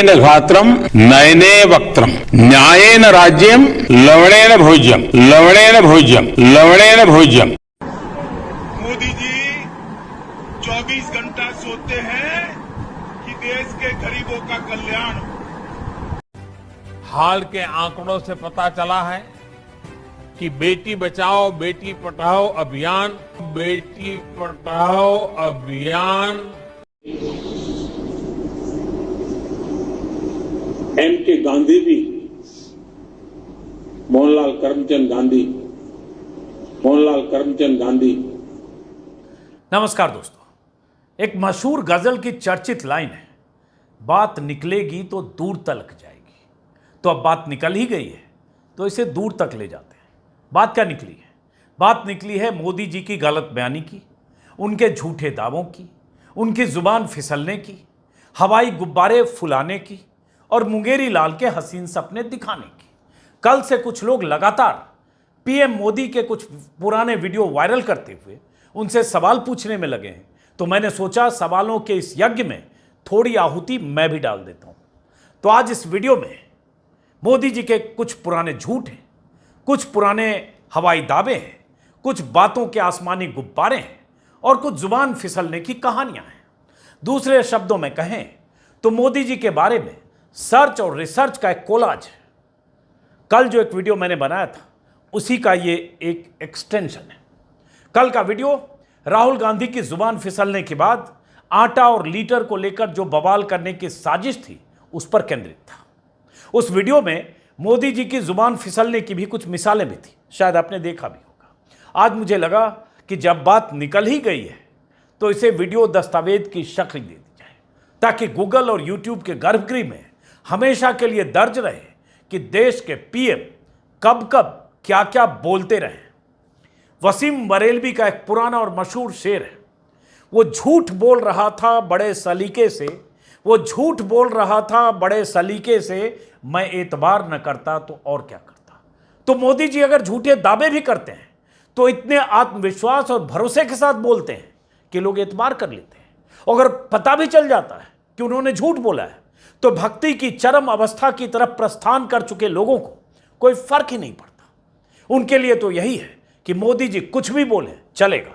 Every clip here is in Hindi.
न्यायेन घात्रम नयने वक्त्रम न्यायेन राज्यम लवणेन भोज्यम लवणेन भोज्यम लवणेन भोज्यम। मोदी जी 24 घंटा सोते हैं कि देश के गरीबों का कल्याण हो। हाल के आंकड़ों से पता चला है कि बेटी बचाओ बेटी पढ़ाओ अभियान एम के गांधी भी मोहनलाल करमचंद गांधी। नमस्कार दोस्तों, एक मशहूर गजल की चर्चित लाइन है, बात निकलेगी तो दूर तक जाएगी। तो अब बात निकल ही गई है तो इसे दूर तक ले जाते हैं। बात क्या निकली है? बात निकली है मोदी जी की गलत बयानी की, उनके झूठे दावों की, उनकी जुबान फिसलने की, हवाई गुब्बारे फुलाने की और मुंगेरी लाल के हसीन सपने दिखाने की। कल से कुछ लोग लगातार पीएम मोदी के कुछ पुराने वीडियो वायरल करते हुए उनसे सवाल पूछने में लगे हैं, तो मैंने सोचा सवालों के इस यज्ञ में थोड़ी आहुति मैं भी डाल देता हूं। तो आज इस वीडियो में मोदी जी के कुछ पुराने झूठ हैं, कुछ पुराने हवाई दावे हैं, कुछ बातों के आसमानी गुब्बारे हैं और कुछ जुबान फिसलने की कहानियां हैं। दूसरे शब्दों में कहें तो मोदी जी के बारे में सर्च और रिसर्च का एक कोलाज है। कल जो एक वीडियो मैंने बनाया था उसी का ये एक एक्सटेंशन है। कल का वीडियो राहुल गांधी की जुबान फिसलने के बाद आटा और लीटर को लेकर जो बवाल करने की साजिश थी उस पर केंद्रित था। उस वीडियो में मोदी जी की जुबान फिसलने की भी कुछ मिसालें भी थी, शायद आपने देखा भी होगा। आज मुझे लगा कि जब बात निकल ही गई है तो इसे वीडियो दस्तावेज की शक्ल दे दी जाए, ताकि गूगल और यूट्यूब के गर्भगृह में हमेशा के लिए दर्ज रहे कि देश के पीएम कब कब क्या क्या बोलते रहे। वसीम बरेलवी का एक पुराना और मशहूर शेर है, वो झूठ बोल रहा था बड़े सलीके से, वो झूठ बोल रहा था बड़े सलीके से, मैं एतबार न करता तो और क्या करता। तो मोदी जी अगर झूठे दावे भी करते हैं तो इतने आत्मविश्वास और भरोसे के साथ बोलते हैं कि लोग एतबार कर लेते हैं। अगर पता भी चल जाता है कि उन्होंने झूठ बोला है तो भक्ति की चरम अवस्था की तरफ प्रस्थान कर चुके लोगों को कोई फर्क ही नहीं पड़ता। उनके लिए तो यही है कि मोदी जी कुछ भी बोले चलेगा,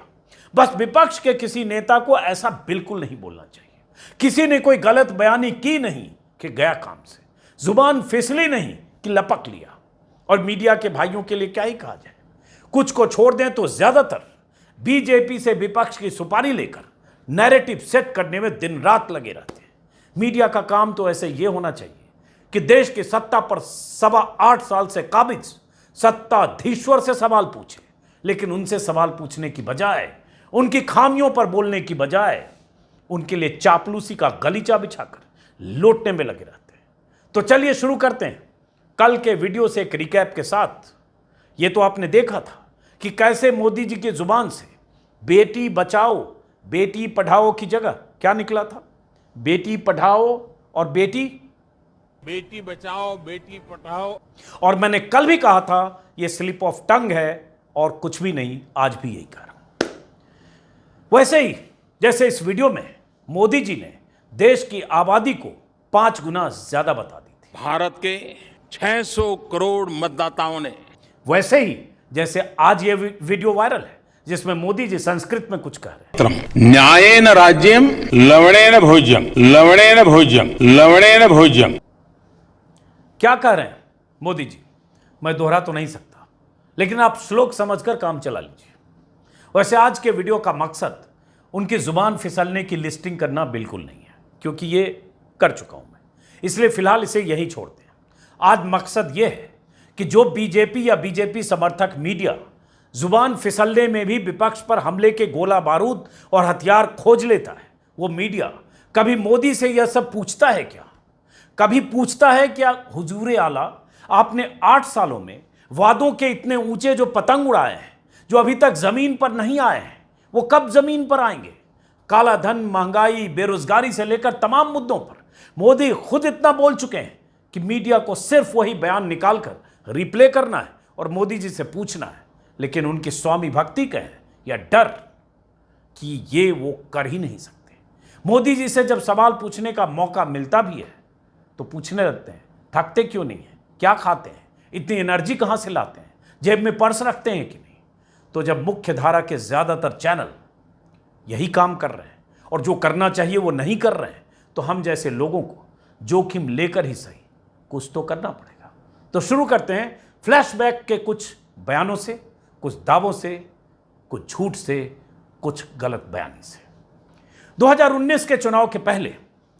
बस विपक्ष के किसी नेता को ऐसा बिल्कुल नहीं बोलना चाहिए। किसी ने कोई गलत बयानी की नहीं कि गया काम से, जुबान फिसली नहीं कि लपक लिया। और मीडिया के भाइयों के लिए क्या ही कहा जाए, कुछ को छोड़ दें तो ज्यादातर बीजेपी से विपक्ष की सुपारी लेकर नैरेटिव सेट करने में दिन रात लगे रहते हैं। मीडिया का काम तो ऐसे ये होना चाहिए कि देश की सत्ता पर 8.25 साल से काबिज सत्ताधीश्वर से सवाल पूछे, लेकिन उनसे सवाल पूछने की बजाय, उनकी खामियों पर बोलने की बजाय उनके लिए चापलूसी का गलीचा बिछाकर लौटने में लगे रहते हैं। तो चलिए शुरू करते हैं कल के वीडियो से एक रिकैप के साथ। ये तो आपने देखा था कि कैसे मोदी जी की जुबान से बेटी बचाओ बेटी पढ़ाओ की जगह क्या निकला था, बेटी पढ़ाओ और बेटी बचाओ बेटी पढ़ाओ। और मैंने कल भी कहा था यह स्लिप ऑफ टंग है और कुछ भी नहीं, आज भी यही कह रहा हूं। वैसे ही जैसे इस वीडियो में मोदी जी ने देश की आबादी को 5 गुना ज्यादा बता दी थी, भारत के 600 करोड़ मतदाताओं ने, वैसे ही जैसे आज ये वीडियो वायरल है जिसमें मोदी जी संस्कृत में कुछ कह रहे हैं, न्यायेन राज्यम लवणेन भोज्यम लवणेन भोज्यम लवणेन भोज्यम। क्या कह रहे हैं मोदी जी मैं दोहरा तो नहीं सकता, लेकिन आप श्लोक समझकर काम चला लीजिए। वैसे आज के वीडियो का मकसद उनकी जुबान फिसलने की लिस्टिंग करना बिल्कुल नहीं है, क्योंकि ये कर चुका हूं मैं, इसलिए फिलहाल इसे यही छोड़ते हैं। आज मकसद यह है कि जो बीजेपी या बीजेपी समर्थक मीडिया जुबान फिसलने में भी विपक्ष पर हमले के गोला बारूद और हथियार खोज लेता है, वो मीडिया कभी मोदी से यह सब पूछता है क्या? कभी पूछता है क्या हुजूर आला आपने 8 सालों में वादों के इतने ऊंचे जो पतंग उड़ाए हैं, जो अभी तक जमीन पर नहीं आए हैं, वो कब जमीन पर आएंगे? काला धन, महंगाई, बेरोजगारी से लेकर तमाम मुद्दों पर मोदी खुद इतना बोल चुके हैं कि मीडिया को सिर्फ वही बयान निकालकर रिप्ले करना है और मोदी जी से पूछना है। लेकिन उनकी स्वामी भक्ति का है या डर कि ये वो कर ही नहीं सकते। मोदी जी से जब सवाल पूछने का मौका मिलता भी है तो पूछने लगते हैं थकते क्यों नहीं है, क्या खाते हैं, इतनी एनर्जी कहाँ से लाते हैं, जेब में पर्स रखते हैं कि नहीं। तो जब मुख्य धारा के ज़्यादातर चैनल यही काम कर रहे हैं और जो करना चाहिए वो नहीं कर रहे हैं, तो हम जैसे लोगों को जोखिम लेकर ही सही कुछ तो करना पड़ेगा। तो शुरू करते हैं फ्लैशबैक के कुछ बयानों से, कुछ दावों से, कुछ झूठ से, कुछ गलत बयानी से। 2019 के चुनाव के पहले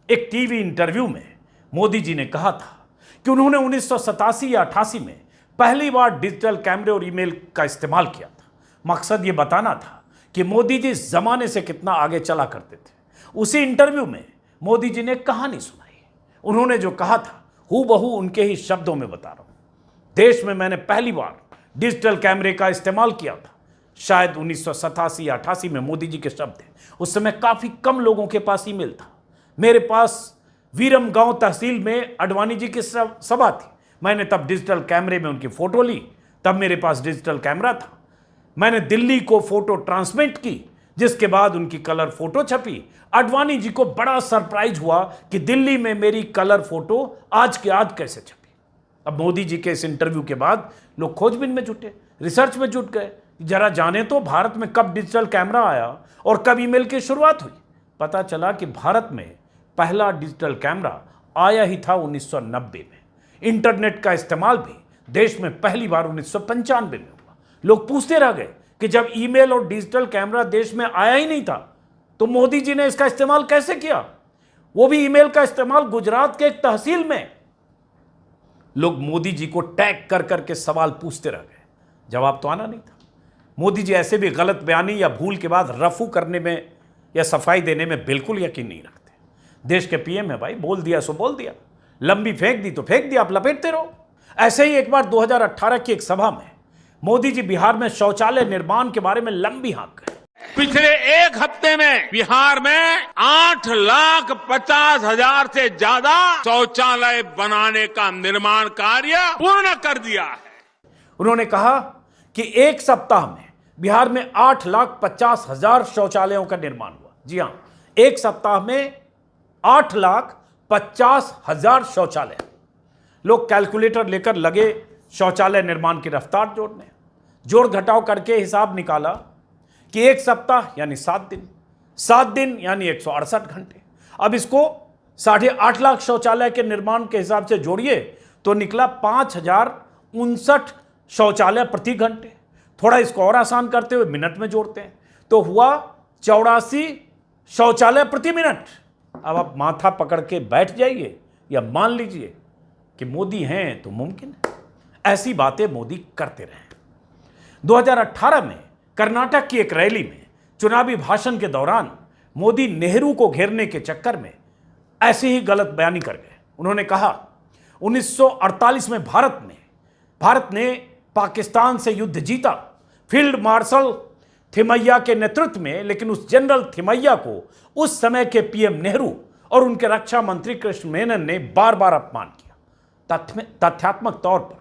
एक टीवी इंटरव्यू में मोदी जी ने कहा था कि उन्होंने 1987 या 88 में पहली बार डिजिटल कैमरे और ईमेल का इस्तेमाल किया था। मकसद ये बताना था कि मोदी जी इस जमाने से कितना आगे चला करते थे। उसी इंटरव्यू में मोदी जी ने कहानी सुनाई। उन्होंने जो कहा था हूबहू उनके ही शब्दों में बता रहा हूं। देश में मैंने पहली बार डिजिटल कैमरे का इस्तेमाल किया था, शायद 1987 या 88 में। मोदी जी के शब्द हैं। उस समय काफी कम लोगों के पास ईमेल था। मेरे पास वीरम गांव तहसील में अडवाणी जी की सभा थी। मैंने तब डिजिटल कैमरे में उनकी फोटो ली। तब मेरे पास डिजिटल कैमरा था। मैंने दिल्ली को फोटो ट्रांसमिट की, जिसके बाद उनकी कलर फोटो छपी। अडवाणी जी को बड़ा सरप्राइज हुआ कि दिल्ली में मेरी कलर फोटो आज के आज कैसे छपी। अब मोदी जी के इस इंटरव्यू के बाद लोग खोजबीन में जुटे, रिसर्च में जुट गए। जरा जाने तो भारत में कब डिजिटल कैमरा आया और कब ईमेल की शुरुआत हुई। पता चला कि भारत में पहला डिजिटल कैमरा आया ही था 1990 में। इंटरनेट का इस्तेमाल भी देश में पहली बार 1995 में हुआ। लोग पूछते रह गए कि जब ईमेल और डिजिटल कैमरा देश में आया ही नहीं था तो मोदी जी ने इसका इस्तेमाल कैसे किया, वो भी ईमेल का इस्तेमाल गुजरात के एक तहसील में। लोग मोदी जी को टैग कर करके सवाल पूछते रह गए, जवाब तो आना नहीं था। मोदी जी ऐसे भी गलत बयानी या भूल के बाद रफू करने में या सफाई देने में बिल्कुल यकीन नहीं रखते। देश के पीएम है भाई, बोल दिया सो बोल दिया, लंबी फेंक दी तो फेंक दिया, आप लपेटते रहो। ऐसे ही एक बार 2018 की एक सभा में मोदी जी बिहार में शौचालय निर्माण के बारे में लंबी हाँक गए। पिछले एक हफ्ते में बिहार में 8,50,000 से ज्यादा शौचालय बनाने का निर्माण कार्य पूर्ण कर दिया है। उन्होंने कहा कि एक सप्ताह में बिहार में 8,50,000 शौचालयों का निर्माण हुआ। जी हां, एक सप्ताह में 8,50,000 शौचालय। लोग कैलकुलेटर लेकर लगे शौचालय निर्माण की रफ्तार जोड़ने। जोड़ घटाव करके हिसाब निकाला कि एक सप्ताह यानी 7 दिन, 7 दिन यानी 168 घंटे। अब इसको 8.5 लाख शौचालय के निर्माण के हिसाब से जोड़िए तो निकला 5,059 शौचालय प्रति घंटे। थोड़ा इसको और आसान करते हुए मिनट में जोड़ते हैं तो हुआ 84 शौचालय प्रति मिनट। अब आप माथा पकड़ के बैठ जाइए या मान लीजिए कि मोदी हैं तो मुमकिन है। ऐसी बातें मोदी करते रहे। 2018 में कर्नाटक की एक रैली में चुनावी भाषण के दौरान मोदी नेहरू को घेरने के चक्कर में ऐसी ही गलत बयानी कर गए। उन्होंने कहा 1948 में भारत ने पाकिस्तान से युद्ध जीता, फील्ड मार्शल थिमैया के नेतृत्व में। लेकिन उस जनरल थिमैया को उस समय के पीएम नेहरू और उनके रक्षा मंत्री कृष्ण मेनन ने बार बार अपमान किया। तथ्यात्मक तौर पर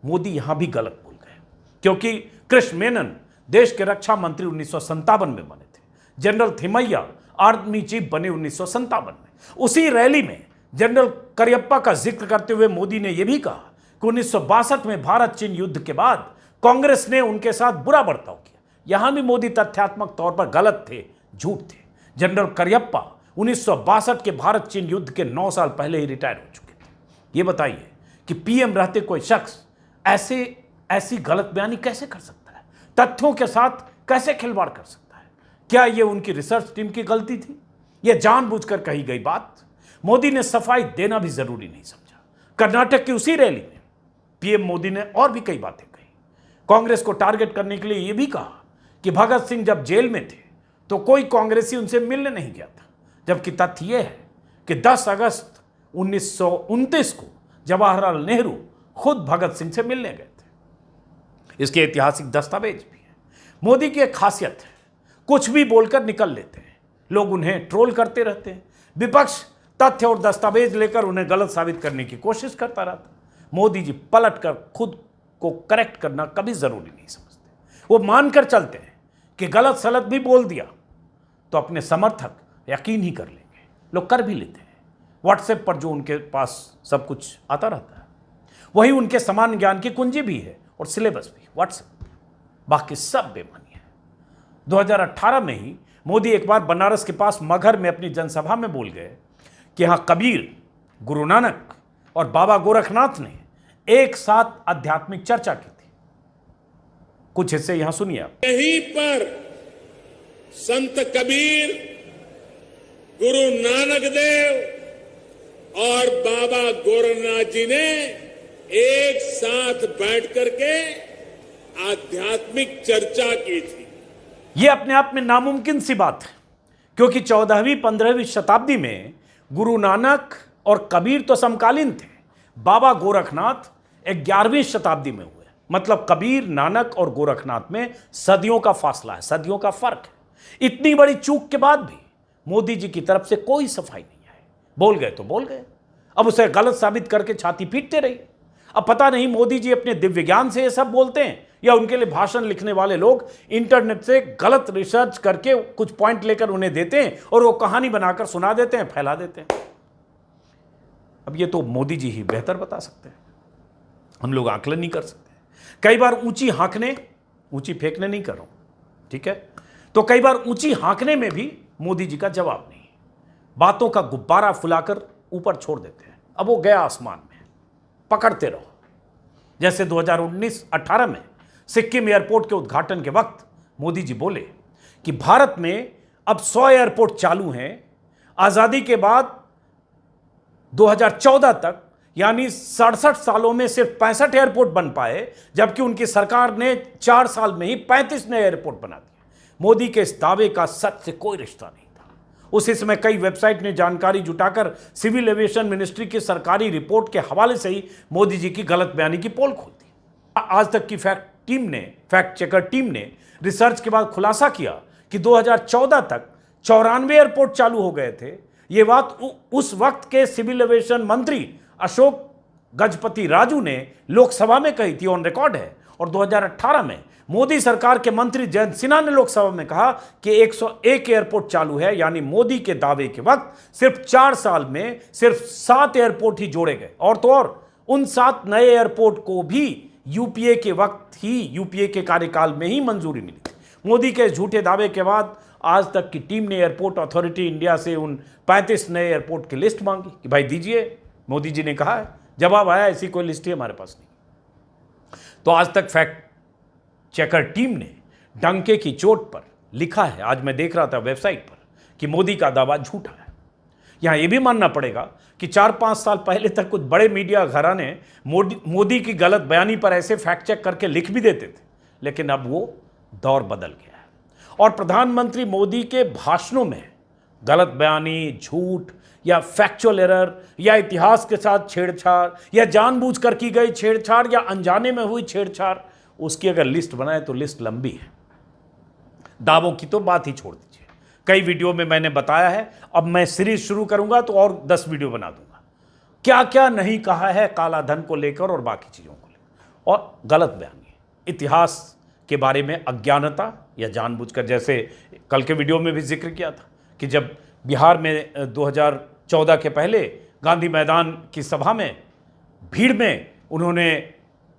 मोदी यहां भी गलत बोल गए, क्योंकि कृष्ण मेनन देश के रक्षा मंत्री 1957 में बने थे। जनरल थिमैया आर्मी चीफ बने 1957 में। उसी रैली में जनरल करियप्पा का जिक्र करते हुए मोदी ने यह भी कहा कि 1962 में भारत चीन युद्ध के बाद कांग्रेस ने उनके साथ बुरा बर्ताव किया। यहां भी मोदी तथ्यात्मक तौर पर गलत थे, झूठ थे। जनरल करियप्पा 1962 के भारत चीन युद्ध के 9 साल पहले ही रिटायर हो चुके थे। ये बताइए कि पीएम रहते कोई शख्स ऐसी गलत बयानी कैसे कर सकता है, तथ्यों के साथ कैसे खिलवाड़ कर सकता है? क्या यह उनकी रिसर्च टीम की गलती थी? यह जानबूझकर कही गई बात? मोदी ने सफाई देना भी जरूरी नहीं समझा। कर्नाटक की उसी रैली में पीएम मोदी ने और भी कई बातें कही। कांग्रेस को टारगेट करने के लिए यह भी कहा कि भगत सिंह जब जेल में थे तो कोई कांग्रेसी उनसे मिलने नहीं गया था, जबकि तथ्य यह है कि 10 अगस्त 1929 को जवाहरलाल नेहरू खुद भगत सिंह से मिलने गए थे। इसके ऐतिहासिक दस्तावेज भी है। मोदी की एक खासियत है, कुछ भी बोलकर निकल लेते हैं। लोग उन्हें ट्रोल करते रहते हैं। विपक्ष तथ्य और दस्तावेज लेकर उन्हें गलत साबित करने की कोशिश करता रहता। मोदी जी पलटकर खुद को करेक्ट करना कभी जरूरी नहीं समझते। वो मानकर चलते हैं कि गलत सलत भी बोल दिया तो अपने समर्थक यकीन ही कर लेंगे। लोग कर भी लेते हैं। व्हाट्सएप पर जो उनके पास सब कुछ आता रहता है, वही उनके समान ज्ञान की कुंजी भी है और सिलेबस भी व्हाट्सएप। बाकी सब बेमानी है। 2018 में ही मोदी एक बार बनारस के पास मगहर में अपनी जनसभा में बोल गए कि यहां कबीर, गुरु नानक और बाबा गोरखनाथ ने एक साथ आध्यात्मिक चर्चा की थी। कुछ हिस्से यहां सुनिए आप। यहीं पर संत कबीर, गुरु नानक देव और बाबा गोरखनाथ जी ने एक साथ बैठ करके आध्यात्मिक चर्चा की थी। यह अपने आप में नामुमकिन सी बात है, क्योंकि 14वीं 15वीं शताब्दी में गुरु नानक और कबीर तो समकालीन थे, बाबा गोरखनाथ 11वीं शताब्दी में हुए। मतलब कबीर, नानक और गोरखनाथ में सदियों का फासला है, सदियों का फर्क है। इतनी बड़ी चूक के बाद भी मोदी जी की तरफ से कोई सफाई नहीं आई। बोल गए तो बोल गए, अब उसे गलत साबित करके छाती पीटते रहिए। अब पता नहीं मोदी जी अपने दिव्य ज्ञान से ये सब बोलते हैं या उनके लिए भाषण लिखने वाले लोग इंटरनेट से गलत रिसर्च करके कुछ पॉइंट लेकर उन्हें देते हैं और वो कहानी बनाकर सुना देते हैं, फैला देते हैं। अब ये तो मोदी जी ही बेहतर बता सकते हैं, हम लोग आकलन नहीं कर सकते। कई बार ऊंची हाँकने, ऊंची फेंकने नहीं कर रहा हूं, ठीक है, तो कई बार ऊंची हाँकने में भी मोदी जी का जवाब नहीं। बातों का गुब्बारा फुलाकर ऊपर छोड़ देते हैं। अब वो गया आसमान में, पकड़ते रहो। जैसे 2019-18 में सिक्किम एयरपोर्ट के उद्घाटन के वक्त मोदी जी बोले कि भारत में अब 100 एयरपोर्ट चालू हैं। आजादी के बाद 2014 तक यानी 67 सालों में सिर्फ 65 एयरपोर्ट बन पाए, जबकि उनकी सरकार ने 4 साल में ही 35 नए एयरपोर्ट बना दिए। मोदी के इस दावे का सच से कोई रिश्ता नहीं था। उसी समय कई वेबसाइट ने जानकारी जुटाकर सिविल एविएशन मिनिस्ट्री की सरकारी रिपोर्ट के हवाले से ही मोदी जी की गलत बयानी की पोल खोल दी। आज तक की फैक्ट चेकर टीम ने रिसर्च के बाद खुलासा किया कि 2014 तक 94 एयरपोर्ट चालू हो गए थे। ये बात उस वक्त के सिविल एविएशन मंत्री अशोक गजपति राजू ने लोकसभा में कही थी, ऑन रिकॉर्ड है। और 2018 में मोदी सरकार के मंत्री जयंत सिन्हा ने लोकसभा में कहा कि 101 एयरपोर्ट चालू है। यानी मोदी के दावे के वक्त सिर्फ 4 साल में सिर्फ 7 एयरपोर्ट ही जोड़े गए। और तो और उन 7 नए एयरपोर्ट को भी यूपीए के वक्त ही, यूपीए के कार्यकाल में ही मंजूरी मिली थी। मोदी के झूठे दावे के बाद आज तक की टीम ने एयरपोर्ट अथॉरिटी इंडिया से उन 35 नए एयरपोर्ट की लिस्ट मांगी कि भाई दीजिए। मोदी जी ने कहा है, जवाब आया ऐसी कोई लिस्ट ही हमारे पास नहीं। तो आज तक फैक्ट चेकर टीम ने डंके की चोट पर लिखा है, आज मैं देख रहा था वेबसाइट पर, कि मोदी का दावा झूठा है। यहां यह भी मानना पड़ेगा कि 4-5 साल पहले तक कुछ बड़े मीडिया घराने मोदी की गलत बयानी पर ऐसे फैक्ट चेक करके लिख भी देते थे, लेकिन अब वो दौर बदल गया है। और प्रधानमंत्री मोदी के भाषणों में गलत बयानी, झूठ या फैक्चुअल एरर या इतिहास के साथ छेड़छाड़ या जानबूझकर की गई छेड़छाड़ या अनजाने में हुई छेड़छाड़, उसकी अगर लिस्ट बनाए तो लिस्ट लंबी है। दावों की तो बात ही छोड़ दीजिए, कई वीडियो में मैंने बताया है। अब मैं सीरीज शुरू करूंगा तो और 10 वीडियो बना दूंगा, क्या क्या नहीं कहा है काला धन को लेकर और बाकी चीजों को लेकर। और गलत बयानी, इतिहास के बारे में अज्ञानता या जानबूझकर, जैसे कल के वीडियो में भी जिक्र किया था कि जब बिहार में 2014 के पहले गांधी मैदान की सभा में भीड़ में उन्होंने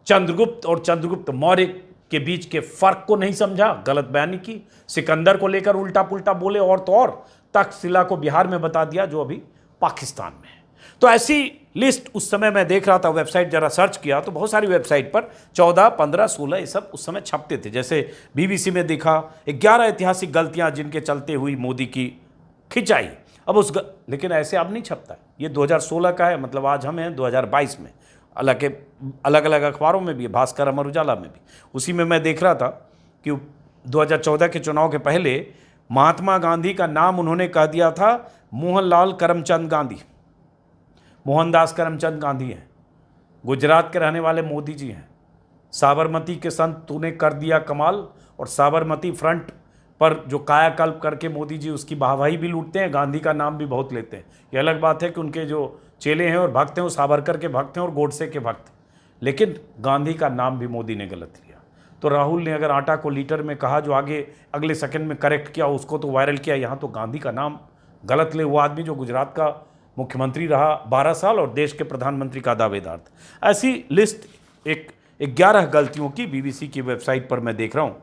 चंद्रगुप्त और चंद्रगुप्त मौर्य के बीच के फर्क को नहीं समझा, गलत बयानी की। सिकंदर को लेकर उल्टा पुल्टा बोले, और तो और तक्षशिला को बिहार में बता दिया जो अभी पाकिस्तान में है। तो ऐसी लिस्ट उस समय मैं देख रहा था, वेबसाइट जरा सर्च किया तो बहुत सारी वेबसाइट पर 14, 15, 16 ये सब उस समय छपते थे। जैसे बीबीसी में देखा 11 ऐतिहासिक गलतियां जिनके चलते हुई मोदी की खिंचाई। अब लेकिन ऐसे अब नहीं छपता। ये 2016 का है, मतलब आज हम हैं 2022 में। अलग अलग अखबारों में भी, भास्कर, अमर उजाला में भी। उसी में मैं देख रहा था कि 2014 के चुनाव के पहले महात्मा गांधी का नाम उन्होंने कह दिया था मोहनलाल करमचंद गांधी। मोहनदास करमचंद गांधी हैं, गुजरात के रहने वाले मोदी जी हैं। साबरमती के संत तूने कर दिया कमाल, और साबरमती फ्रंट पर जो कायाकल्प करके मोदी जी उसकी वाहवाही भी लूटते हैं, गांधी का नाम भी बहुत लेते हैं। ये अलग बात है कि उनके जो चेले हैं और भक्त हैं वो सावरकर के भक्त हैं और गोडसे के भक्त हैं, लेकिन गांधी का नाम भी मोदी ने गलत लिया। तो राहुल ने अगर आटा को लीटर में कहा, जो आगे अगले सेकंड में करेक्ट किया, उसको तो वायरल किया। यहाँ तो गांधी का नाम गलत ले, वो आदमी जो गुजरात का मुख्यमंत्री रहा 12 साल और देश के प्रधानमंत्री का दावेदार था। ऐसी लिस्ट एक 11 गलतियों की बीबीसी की वेबसाइट पर मैं देख रहा हूँ,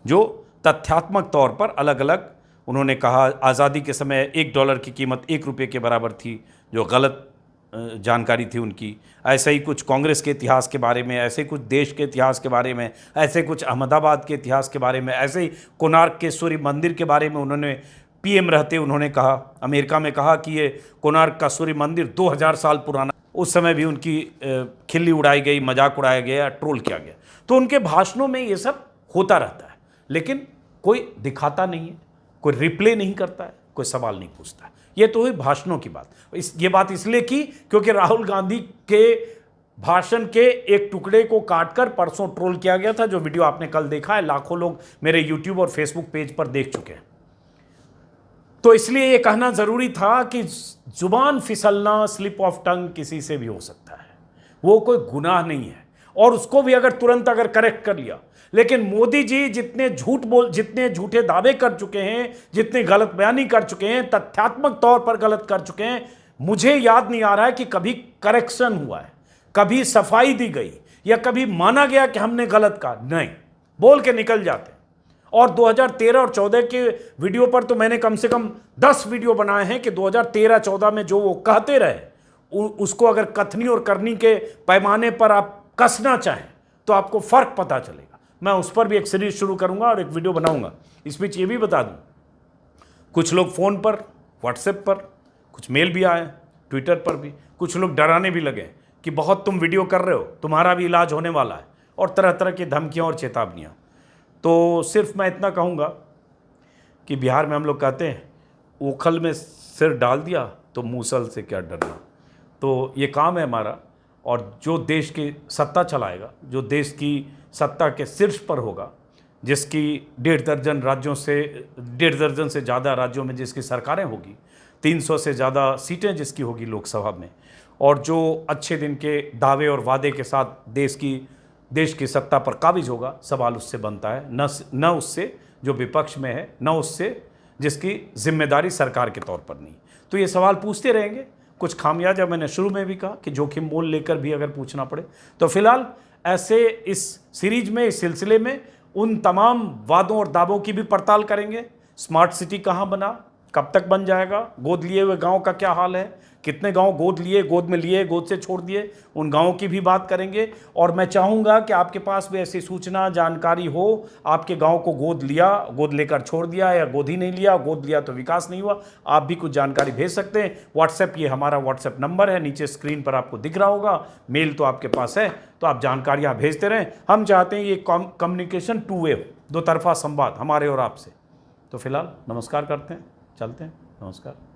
जो तथ्यात्मक तौर पर अलग अलग उन्होंने कहा। आज़ादी के समय $1 की कीमत 1 रुपये के बराबर थी, जो गलत जानकारी थी उनकी। ऐसे ही कुछ कांग्रेस के इतिहास के बारे में, ऐसे कुछ देश के इतिहास के बारे में, ऐसे कुछ अहमदाबाद के इतिहास के बारे में, ऐसे ही कोणार्क के सूर्य मंदिर के बारे में उन्होंने पीएम रहते उन्होंने कहा, अमेरिका में कहा कि ये कोणार्क का सूर्य मंदिर 2000 साल पुराना। उस समय भी उनकी खिल्ली उड़ाई गई, मजाक उड़ाया गया, ट्रोल किया गया। तो उनके भाषणों में ये सब होता रहता है, लेकिन कोई दिखाता नहीं है, कोई रिप्ले नहीं करता है, कोई सवाल नहीं पूछता है। ये तो हुई भाषणों की बात। ये बात इसलिए की क्योंकि राहुल गांधी के भाषण के एक टुकड़े को काटकर परसों ट्रोल किया गया था, जो वीडियो आपने कल देखा है। लाखों लोग मेरे यूट्यूब और फेसबुक पेज पर देख चुके हैं। तो इसलिए ये कहना जरूरी था कि जुबान फिसलना, स्लिप ऑफ टंग किसी से भी हो सकता है, वो कोई गुनाह नहीं है, और उसको भी अगर तुरंत अगर करेक्ट कर लिया। लेकिन मोदी जी जितने झूठे दावे कर चुके हैं, जितने गलत बयानी कर चुके हैं, तथ्यात्मक तौर पर गलत कर चुके हैं, मुझे याद नहीं आ रहा है कि कभी करेक्शन हुआ है, कभी सफाई दी गई, या कभी माना गया कि हमने गलत कहा। नहीं, बोल के निकल जाते। और 2013 और 14 के वीडियो पर तो मैंने कम से कम 10 वीडियो बनाए हैं कि 2013-14 में जो वो कहते रहे, उसको अगर कथनी और करनी के पैमाने पर आप कसना चाहें तो आपको फर्क पता चलेगा। मैं उस पर भी एक सीरीज शुरू करूंगा और एक वीडियो बनाऊंगा। इस बीच ये भी बता दूं, कुछ लोग फ़ोन पर, व्हाट्सएप पर, कुछ मेल भी आए, ट्विटर पर भी, कुछ लोग डराने भी लगे कि बहुत तुम वीडियो कर रहे हो, तुम्हारा भी इलाज होने वाला है, और तरह तरह की धमकियाँ और चेतावनियाँ। तो सिर्फ मैं इतना कहूँगा कि बिहार में हम लोग कहते हैं, ओखल में सिर डाल दिया तो मूसल से क्या डरना। तो ये काम है हमारा, और जो देश की सत्ता चलाएगा, जो देश की सत्ता के शीर्ष पर होगा, जिसकी 1.5 दर्जन से ज़्यादा राज्यों में जिसकी सरकारें होगी, 300 से ज़्यादा सीटें जिसकी होगी लोकसभा में, और जो अच्छे दिन के दावे और वादे के साथ देश की सत्ता पर काबिज होगा, सवाल उससे बनता है, न उससे जो विपक्ष में है, न उससे जिसकी जिम्मेदारी सरकार के तौर पर नहीं। तो ये सवाल पूछते रहेंगे। कुछ खामियाजा मैंने शुरू में भी कहा कि जोखिम मोल लेकर भी अगर पूछना पड़े। तो फिलहाल ऐसे इस सीरीज में, इस सिलसिले में उन तमाम वादों और दावों की भी पड़ताल करेंगे। स्मार्ट सिटी कहाँ बना, कब तक बन जाएगा, गोद लिए हुए गांव का क्या हाल है, कितने गांव गोद लिए, गोद में लिए, गोद से छोड़ दिए, उन गांवों की भी बात करेंगे। और मैं चाहूँगा कि आपके पास भी ऐसी सूचना, जानकारी हो, आपके गांव को गोद लिया, गोद लेकर छोड़ दिया, या गोद ही नहीं लिया, गोद लिया तो विकास नहीं हुआ, आप भी कुछ जानकारी भेज सकते हैं। व्हाट्सएप, ये हमारा व्हाट्सएप नंबर है, नीचे स्क्रीन पर आपको दिख रहा होगा। मेल तो आपके पास है, तो आप जानकारियाँ भेजते रहें। हम चाहते हैं ये कम्युनिकेशन टू वे, दो तरफा संवाद हमारे और आपसे। तो फिलहाल नमस्कार करते हैं, चलते हैं, नमस्कार।